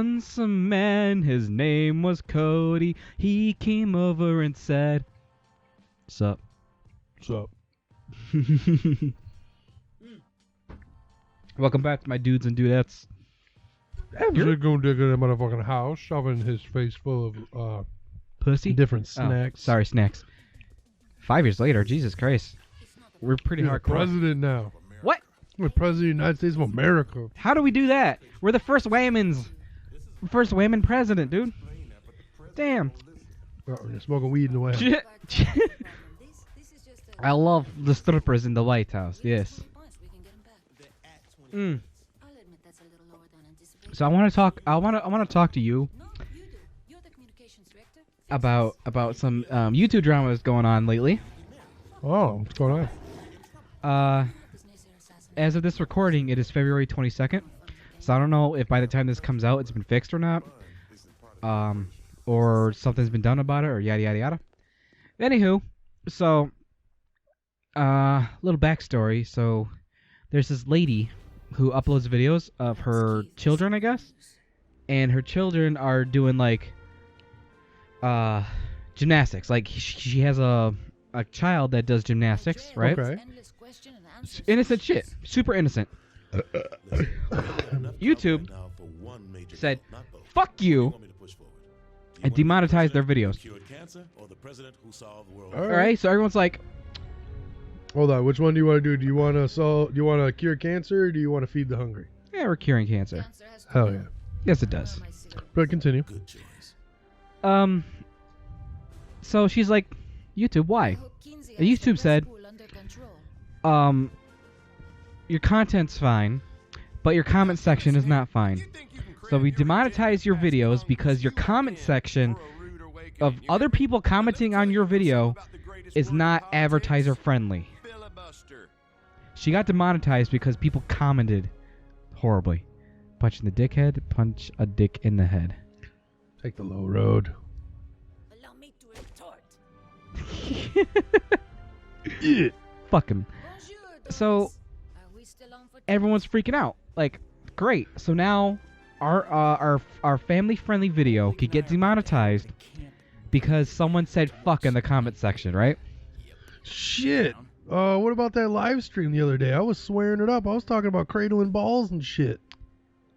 once a man, his name was Cody. He came over and said, "Sup?" Sup? Welcome back to my dudes and dudettes. You're going to dig in a motherfucking house, shoving his face full of Pussy? different snacks. Oh, sorry, snacks. 5 years later, Jesus Christ. We're pretty You're hardcore. the president now. What? We're president of the United States of America. How do we do that? We're the first Whammons. First Whammin president, dude. Damn. Oh, you're smoking weed in the way. I love the strippers in the White House. Yes. So I want to talk. I want to talk to you about some YouTube dramas going on lately. Oh, what's going on? As of this recording, it is February 22nd. So I don't know if by the time this comes out, it's been fixed or not, or something's been done about it, or yada yada yada. Anywho, so little backstory. So there's this lady who uploads videos of her children, I guess, and her children are doing like gymnastics. Like she has a child that does gymnastics, right? Okay. Innocent shit, super innocent. YouTube said, "Fuck you," and demonetized their videos. All right, so everyone's like, Hold on, which one do you want to do? Do you want to cure cancer, or do you want to feed the hungry? "Yeah, we're curing cancer." Hell yeah. Yes, it does. But continue. So she's like, "YouTube, why?" And YouTube said, "Your content's fine, but your comment section is not fine. So we demonetize your videos because your comment section of other people commenting on your video is not advertiser friendly." She got demonetized because people commented horribly. Punching the dickhead, punch a dick in the head. Take the low road. Allow me to retort. Fuck him. So everyone's freaking out. Like, great. So now our family friendly video could get demonetized because someone said fuck in the comment section, right? Shit. What about that live stream the other day? I was swearing it up. I was talking about cradling balls and shit.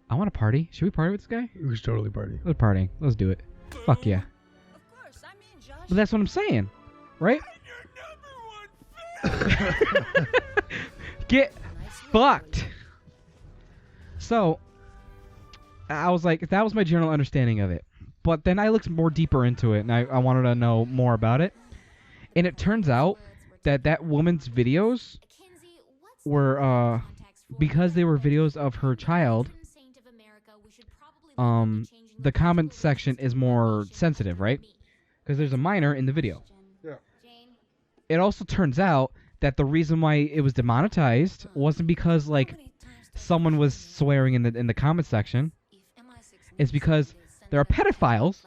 I want to party. Should we party with this guy? We should totally party. Let's party. Let's do it. Fuck yeah. But that's what I'm saying, right? Get fucked. So I was like, that was my general understanding of it. But then I looked more deeper into it, and I wanted to know more about it. And it turns out that woman's videos were, because they were videos of her child, the comment section is more sensitive, right? Because there's a minor in the video. Yeah. It also turns out that the reason why it was demonetized wasn't because like someone was swearing in the comment section. It's because there are pedophiles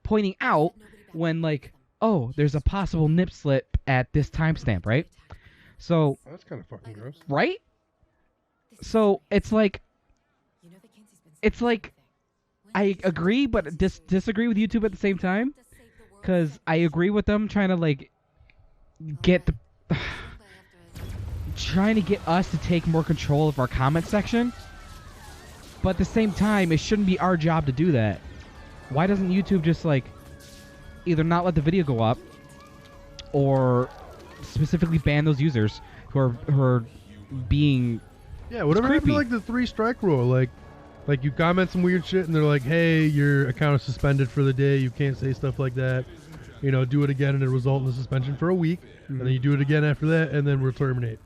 pointing out when like, oh, there's a possible nip slip at this timestamp, right? So That's kind of fucking gross. right? So it's like I agree but disagree with YouTube at the same time, because I agree with them trying to like trying to get us to take more control of our comment section, but at the same time it shouldn't be our job to do that. Why doesn't YouTube just like either not let the video go up or specifically ban those users who are being whatever happened to like the 3-strike rule? Like you comment some weird shit and they're like, hey, your account is suspended for the day, you can't say stuff like that, you know, do it again and it result in a suspension for a week, and then you do it again after that and then we'll terminate.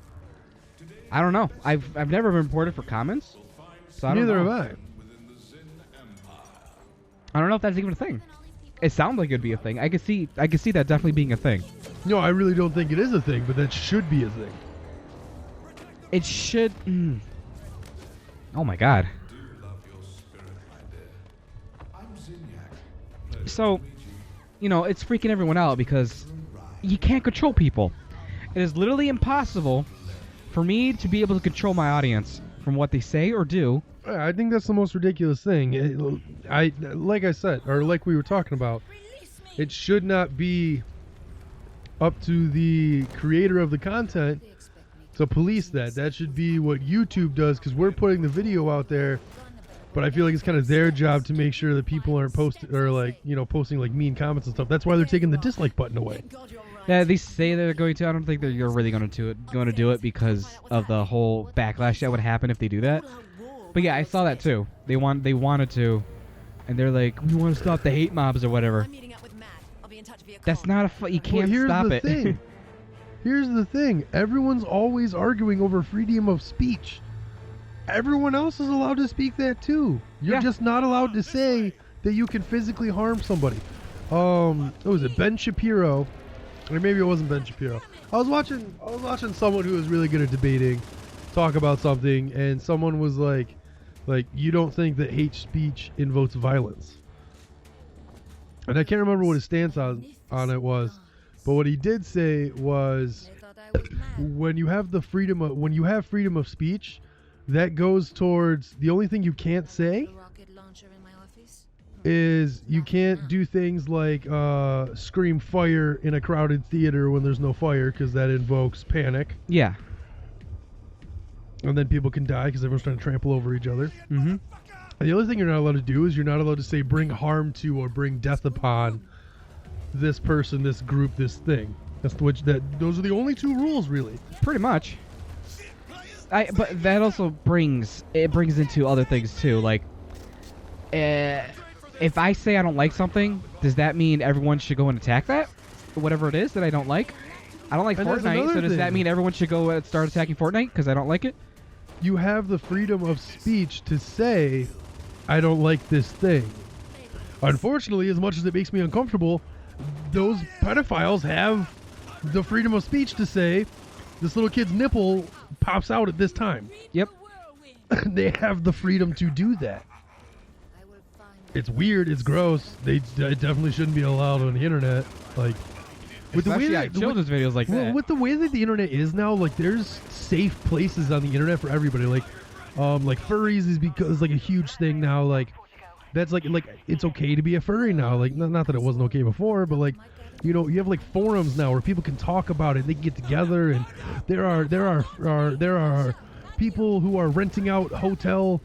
I don't know. I've never been reported for comments, so I don't know. Neither have I. I don't know if that's even a thing. It sounds like it'd be a thing. I could see that definitely being a thing. No, I really don't think it is a thing, but that should be a thing. It should. Oh my god. So, you know, it's freaking everyone out because you can't control people. It is literally impossible for me to be able to control my audience from what they say or do. I think that's the most ridiculous thing. Like I said, or like we were talking about, it should not be up to the creator of the content to police that. That should be what YouTube does, because we're putting the video out there. But I feel like it's kind of their job to make sure that people aren't posting or posting like mean comments and stuff. That's why they're taking the dislike button away. Yeah, they say they're going to. I don't think they're really going to do it because of the whole backlash that would happen if they do that. But yeah, I saw that too. They wanted to, and they're like, we want to stop the hate mobs or whatever. That's not you can't stop it. Thing. Here's the thing. Everyone's always arguing over freedom of speech. Everyone else is allowed to speak that too. You're just not allowed to say that you can physically harm somebody. What was it? Ben Shapiro, or maybe it wasn't Ben Shapiro. I was watching someone who was really good at debating talk about something, and someone was like you don't think that hate speech invokes violence. And I can't remember what his stance on it was, but what he did say was when you have freedom of speech, that goes towards the only thing you can't say is you can't do things like scream fire in a crowded theater when there's no fire, because that invokes panic. Yeah. And then people can die because everyone's trying to trample over each other. Mm-hmm. And the other thing you're not allowed to do is you're not allowed to say bring harm to or bring death upon this person, this group, this thing. Those are the only two rules, really. Pretty much. But that also brings into other things too. Like, if I say I don't like something, does that mean everyone should go and attack that? Or whatever it is that I don't like? I don't like Fortnite, so does that mean everyone should go and start attacking Fortnite because I don't like it? You have the freedom of speech to say, I don't like this thing. Unfortunately, as much as it makes me uncomfortable, those pedophiles have the freedom of speech to say, this little kid's nipple pops out at this time. Yep. They have the freedom to do that. It's weird. It's gross. They definitely shouldn't be allowed on the internet. Like, with especially the way that children's videos like that. With the way that the internet is now, like, there's safe places on the internet for everybody. Like furries is because like a huge thing now. Like, that's like it's okay to be a furry now. Like, not that it wasn't okay before, but like, you know, you have like forums now where people can talk about it. They can get together, and there are people who are renting out hotel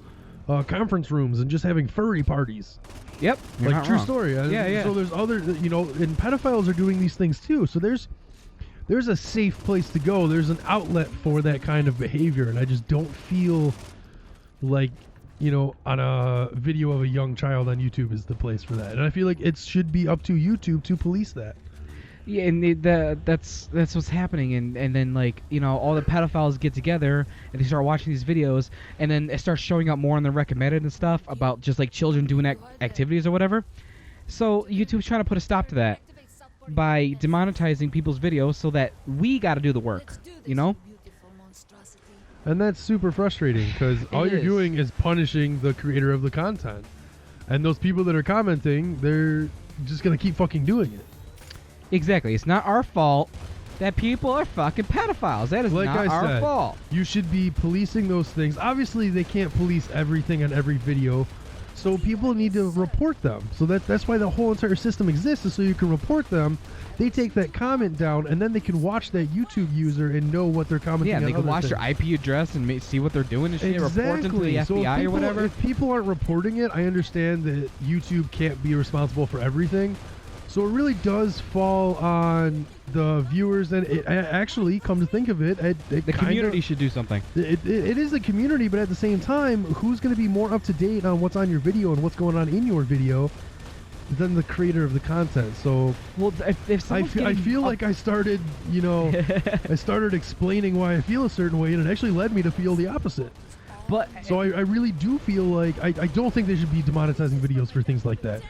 conference rooms and just having furry parties. Yep, like true story. Yeah. So there's other, you know, and pedophiles are doing these things too. So there's a safe place to go. There's an outlet for that kind of behavior, and I just don't feel like, you know, on a video of a young child on YouTube is the place for that. And I feel like it should be up to YouTube to police that. Yeah, and that's what's happening, and then, like, you know, all the pedophiles get together and they start watching these videos, and then it starts showing up more on the recommended and stuff about just like children doing activities or whatever. So YouTube's trying to put a stop to that by demonetizing people's videos so that we got to do the work, you know? And that's super frustrating because all you're doing is punishing the creator of the content. And those people that are commenting, they're just going to keep fucking doing it. Exactly. It's not our fault that people are fucking pedophiles. That is like not our fault. You should be policing those things. Obviously, they can't police everything on every video, so people need to report them. So that's why the whole entire system exists, is so you can report them. They take that comment down, and then they can watch that YouTube user and know what they're commenting on. Yeah, they can watch things. their IP address and see what they're doing and shit. Exactly. Report them to the FBI or whatever. If people aren't reporting it, I understand that YouTube can't be responsible for everything. So it really does fall on the viewers, and it actually, come to think of it, the community should do something. It is a community, but at the same time, who's going to be more up to date on what's on your video and what's going on in your video than the creator of the content? So, well, if I feel like I started, you know, I started explaining why I feel a certain way, and it actually led me to feel the opposite. But so I really do feel like I don't think they should be demonetizing videos for things like that.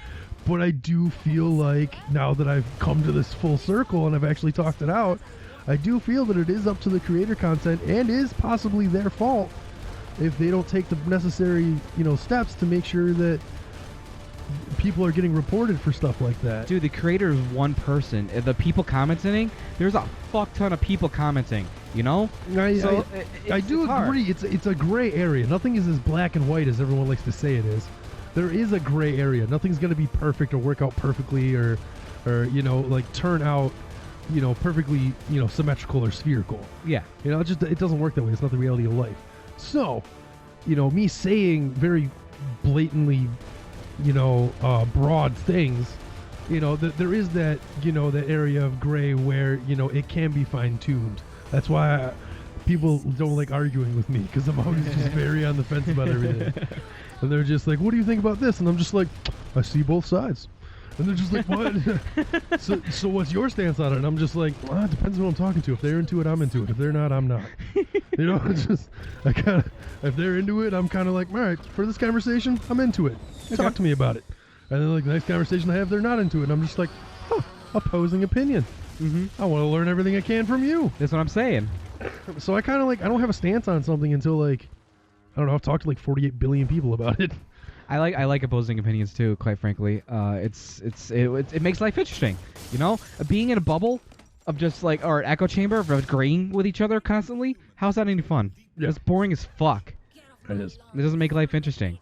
But I do feel like, now that I've come to this full circle and I've actually talked it out, I do feel that it is up to the creator content and is possibly their fault if they don't take the necessary, you know, steps to make sure that people are getting reported for stuff like that. Dude, the creator is one person. The people commenting, there's a fuck ton of people commenting. You know? I do agree. It's a gray area. Nothing is as black and white as everyone likes to say it is. There is a gray area. Nothing's going to be perfect or work out perfectly or like turn out, perfectly, symmetrical or spherical. Yeah. It doesn't work that way. It's not the reality of life. So, me saying very blatantly, broad things, there is that, that area of gray where, it can be fine-tuned. That's why people don't like arguing with me, because I'm always just very on the fence about everything. And they're just like, what do you think about this? And I'm just like, I see both sides. And they're just like, what? so what's your stance on it? And I'm just like, well, it depends on who I'm talking to. If they're into it, I'm into it. If they're not, I'm not. It's just, if they're into it, I'm kind of like, all right, for this conversation, I'm into it. Talk to me about it. And then, like, the next conversation I have, they're not into it. And I'm just like, opposing opinion. I want to learn everything I can from you. That's what I'm saying. So I kind of like, I don't have a stance on something until, like, I don't know, I've talked to like 48 billion people about it. I like opposing opinions too, quite frankly. It makes life interesting, Being in a bubble of just like, or an echo chamber of agreeing with each other constantly. How's that any fun? Yeah. It's boring as fuck. It is. It doesn't make life interesting.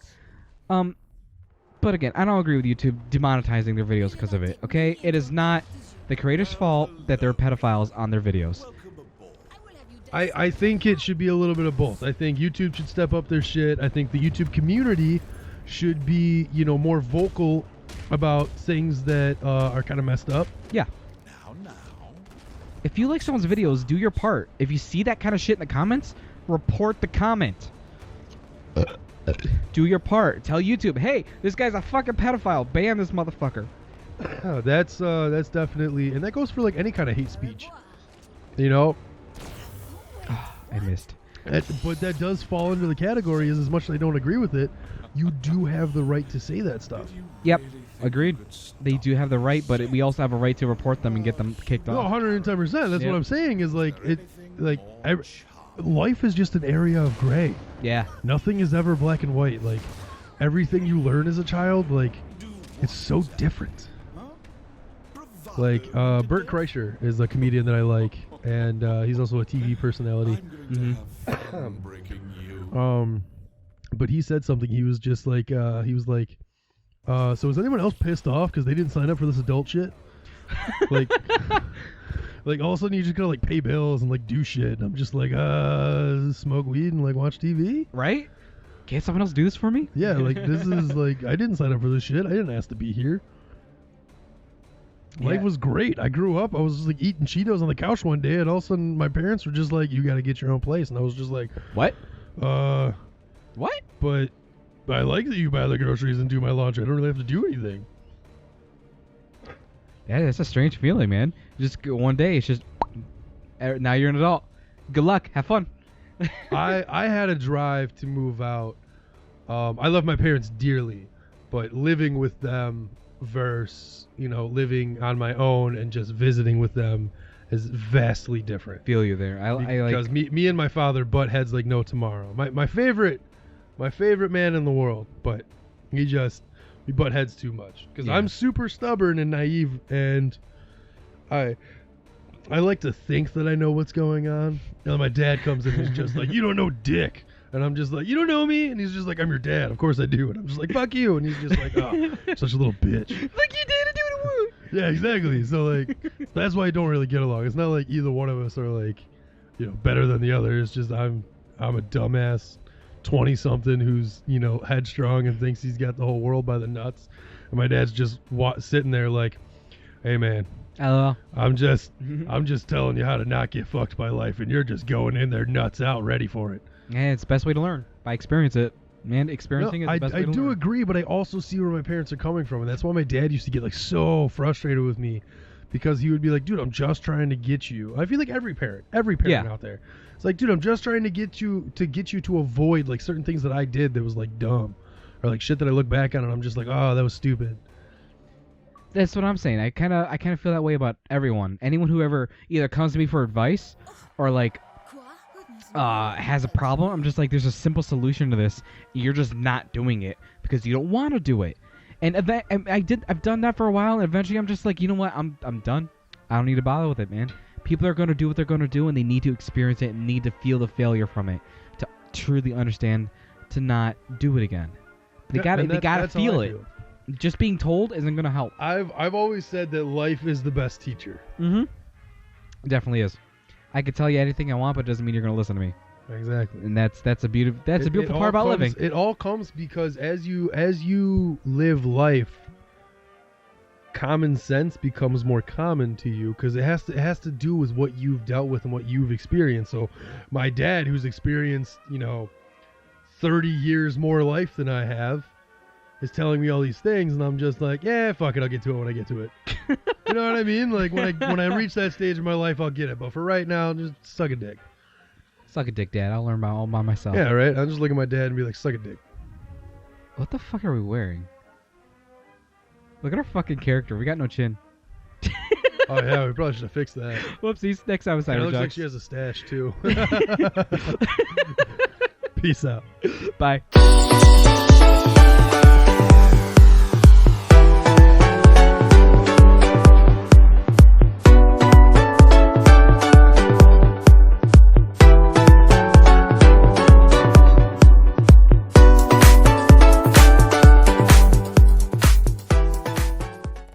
But again, I don't agree with YouTube demonetizing their videos because of it. Okay, it is not the creator's fault that there are pedophiles on their videos. I think it should be a little bit of both. I think YouTube should step up their shit. I think the YouTube community should be, more vocal about things that are kind of messed up. Yeah. If you like someone's videos, do your part. If you see that kind of shit in the comments, report the comment. Do your part. Tell YouTube, hey, this guy's a fucking pedophile. Ban this motherfucker. That's definitely, and that goes for like any kind of hate speech. I missed. But that does fall into the category as much as I don't agree with it, you do have the right to say that stuff. Yep, agreed. They do have the right, but we also have a right to report them and get them kicked No, off. 110%. That's what I'm saying is life is just an area of gray. Yeah. Nothing is ever black and white. Like, everything you learn as a child, like, it's so different. Like, Bert Kreischer is a comedian that I like, and he's also a TV personality. But he said something. He was just like, so is anyone else pissed off because they didn't sign up for this adult shit? Like, like all of a sudden you just gotta like pay bills and like do shit. And I'm just like, smoke weed and like watch TV. Right? Can't someone else do this for me? Yeah, like this is like, I didn't sign up for this shit. I didn't ask to be here. Life was great. I grew up. I was just like eating Cheetos on the couch one day, and all of a sudden my parents were just like, "You got to get your own place," and I was just like, "What? What?" But I like that you buy the groceries and do my laundry. I don't really have to do anything. Yeah, that's a strange feeling, man. Just one day, it's just now you're an adult. Good luck. Have fun. I had a drive to move out. I love my parents dearly, but living with them versus living on my own and just visiting with them is vastly different. Feel you there. Because me and my father butt heads like no tomorrow. My favorite man in the world, but we butt heads too much because I'm super stubborn and naive, and I like to think that I know what's going on. And my dad comes in and he's just like, "You don't know dick." And I'm just like, "You don't know me?" And he's just like, "I'm your dad." Of course I do. And I'm just like, "Fuck you." And he's just like, "Oh, such a little bitch." Like you did do the woo. Yeah, exactly. So like, that's why I don't really get along. It's not like either one of us are like, better than the other. It's just I'm a dumbass 20-something who's headstrong and thinks he's got the whole world by the nuts. And my dad's just sitting there like, "Hey man, hello. I'm just telling you how to not get fucked by life, and you're just going in there nuts out, ready for it." Yeah, it's the best way to learn. By experience it. Man, experiencing is the best way to learn. I do agree, but I also see where my parents are coming from, and that's why my dad used to get like so frustrated with me, because he would be like, "Dude, I'm just trying to get you." I feel like every parent out there. It's like, "Dude, I'm just trying to get you to avoid like certain things that I did that was like dumb, or like shit that I look back on and I'm just like, oh, that was stupid." That's what I'm saying. I kind of feel that way about everyone. Anyone who ever either comes to me for advice or like has a problem, I'm just like, there's a simple solution to this. You're just not doing it because you don't want to do it. And I've done that for a while, and eventually I'm just like, you know what? I'm done. I don't need to bother with it, man. People are going to do what they're going to do, and they need to experience it and need to feel the failure from it to truly understand to not do it again. They got to feel it. Just being told isn't going to help. I've always said that life is the best teacher. Mm-hmm. It definitely is. I could tell you anything I want, but it doesn't mean you're going to listen to me. Exactly. And that's a beautiful part about living. It all comes because as you live life, common sense becomes more common to you because it has to do with what you've dealt with and what you've experienced. So my dad, who's experienced 30 years more life than I have, is telling me all these things, and I'm just like, yeah, fuck it, I'll get to it when I get to it. You know what I mean? Like when I reach that stage in my life, I'll get it. But for right now, just suck a dick. Suck a dick, Dad. I'll learn all by myself. Yeah, right? I'll just look at my dad and be like, suck a dick. What the fuck are we wearing? Look at our fucking character. We got no chin. Oh, yeah, we probably should have fixed that. Whoopsies. Next time, It looks like she has a stash, too. Peace out. Bye.